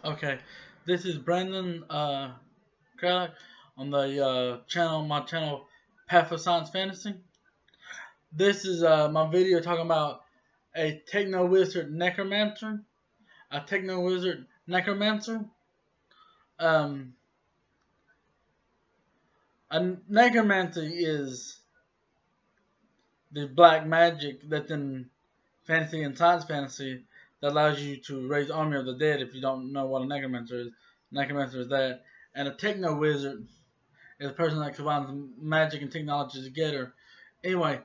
Okay, this is Brandon Craddock on the my channel Path of Science Fantasy. This is my video talking about a techno-wizard necromancer. A techno-wizard necromancer. Um, a necromancy is the black magic that's in fantasy and science fantasy that allows you to raise the army of the dead. If you don't know what a necromancer is that. And a techno-wizard is a person that combines magic and technology together. Anyway,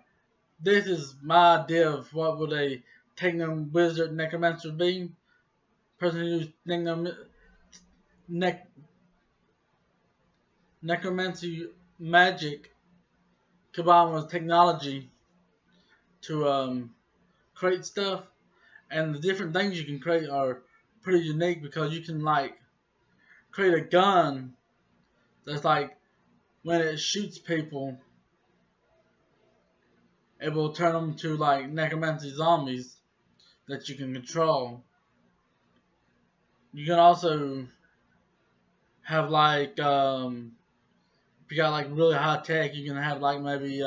this is my idea of what would a techno-wizard necromancer be. Person who uses nec- necromancy magic combined with technology to create stuff. And the different things you can create are pretty unique because you can like create a gun that's like when it shoots people, it will turn them to like necromancy zombies that you can control. You can also have like if you got like really high tech, you can have like maybe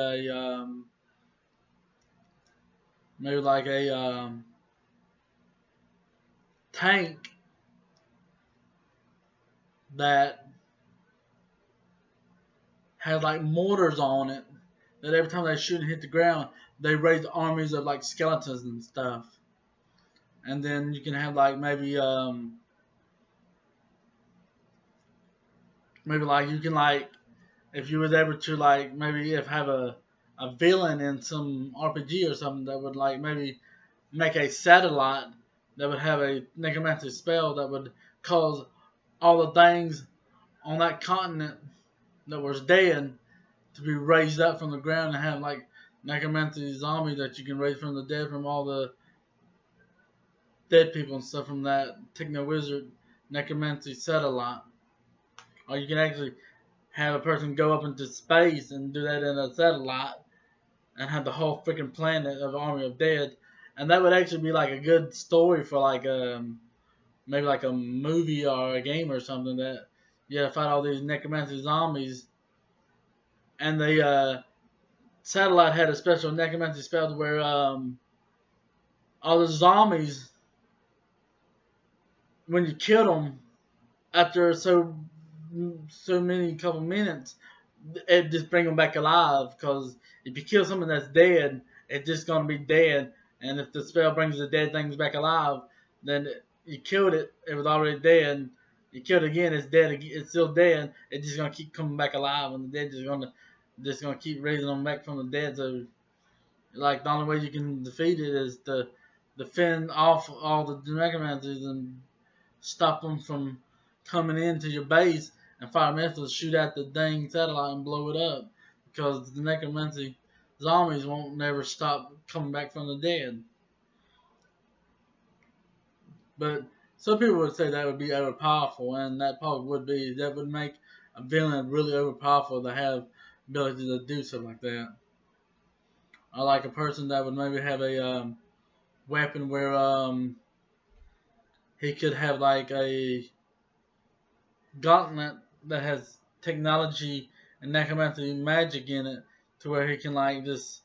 like a tank that has like mortars on it that every time they shoot and hit the ground, they raise armies of like skeletons and stuff. And then you can have like maybe like you can like if you was able to like maybe if have a villain in some RPG or something that would like maybe make a satellite that would have a necromancy spell that would cause all the things on that continent that was dead to be raised up from the ground and have like necromancy zombies that you can raise from the dead from all the dead people and stuff from that techno-wizard necromancy satellite. Or you can actually have a person go up into space and do that in a satellite and have the whole freaking planet of Army of Dead. And that would actually be like a good story for like maybe like a movie or a game or something that you have to fight all these necromancy zombies. And the satellite had a special necromancy spell where all the zombies, when you killed them, after so many couple minutes, it just bring them back alive. Because if you kill something that's dead, it's just gonna be dead. And if the spell brings the dead things back alive, then you killed it. It was already dead. You killed it again. It's dead. It's still dead. It's just gonna keep coming back alive, and the dead just gonna keep raising them back from the dead. So like the only way you can defeat it is to defend off all the necromancers and stop them from coming into your base and fire missiles, shoot at the dang satellite and blow it up because the necromancy zombies won't never stop coming back from the dead. But some people would say that would be overpowerful, and that probably would be. That would make a villain really overpowerful to have ability to do something like that. Or like a person that would maybe have a weapon where he could have like a gauntlet that has technology and necromancy magic in it to where he can like just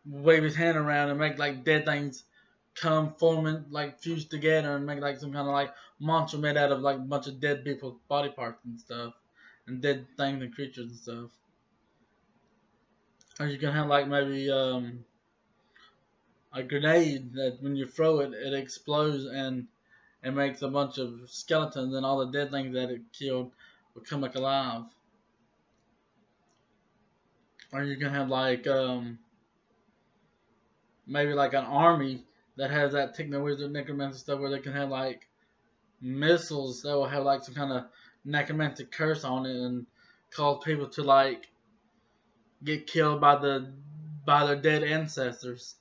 wave his hand around and make like dead things come forming like fuse together and make like some kind of like monster made out of like a bunch of dead people's body parts and stuff and dead things and creatures and stuff. Or you can have like maybe a grenade that when you throw it, it explodes and it makes a bunch of skeletons and all the dead things that it killed will come back alive. Or you can have like maybe like an army that has that techno-wizard necromancy stuff where they can have like missiles that will have like some kind of necromancy curse on it and cause people to like get killed by their dead ancestors.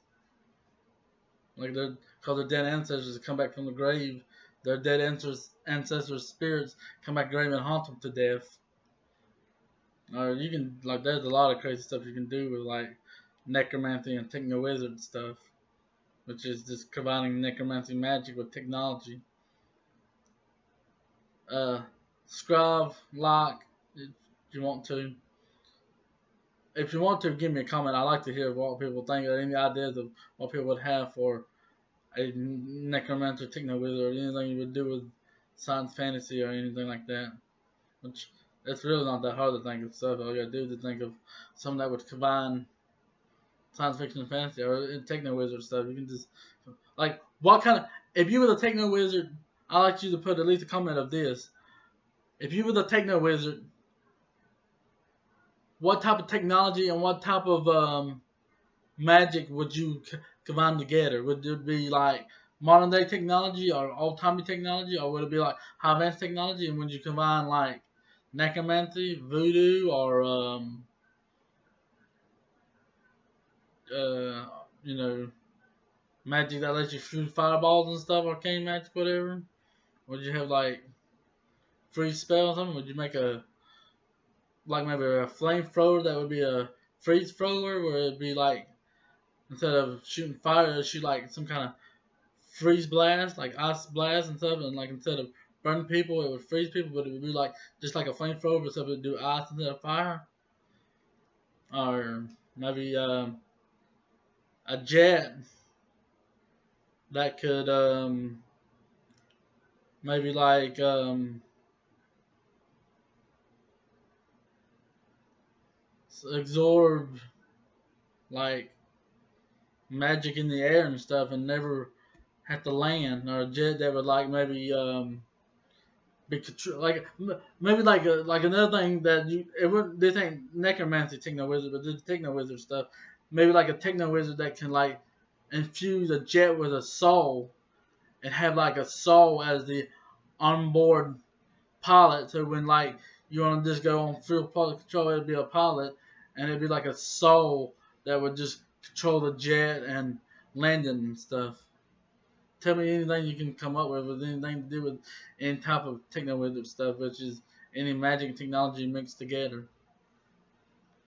Like they're cause their dead ancestors come back from the grave. Their dead ancestors' spirits come back to the grave and haunt them to death. Or you can like there's a lot of crazy stuff you can do with like necromancy and techno-wizard stuff, which is just combining necromancy magic with technology. uh, Scrub, like, if you want to. If you want to, give me a comment. I like to hear what people think, or any ideas of what people would have for a necromancer, techno-wizard, or anything you would do with science fantasy or anything like that. Which it's really not that hard to think of stuff. All you gotta do is to think of something that would combine science fiction and fantasy or techno-wizard stuff. You can just like what kind of if you were the techno-wizard, I'd like you to put at least a comment of this. If you were the techno-wizard, what type of technology and what type of magic would you combine together? Would it be like modern day technology or old timey technology, or would it be like high advanced technology? And would you combine like necromancy, voodoo, or uh, you know, magic that lets you shoot fireballs and stuff, arcane magic, whatever? Would you have like freeze spell or something? Would you make a like maybe a flamethrower that would be a freeze thrower, where it'd be like instead of shooting fire, it'd shoot like some kind of freeze blast, like ice blast and stuff, and like instead of burning people, it would freeze people, but it would be like just like a flamethrower, but it would do ice instead of fire. Or maybe a jet that could maybe like absorb like magic in the air and stuff, and never have to land, or a jet that would like maybe be like maybe like another thing that you it wouldn't this ain't necromancy techno wizard, but this techno wizard stuff. Maybe like a techno wizard that can like infuse a jet with a soul and have like a soul as the onboard pilot. So when like you want to just go on full pilot control, it'd be a pilot, and it'd be like a soul that would just control the jet and landing and stuff. Tell me anything you can come up with anything to do with any type of techno wizard stuff, which is any magic and technology mixed together.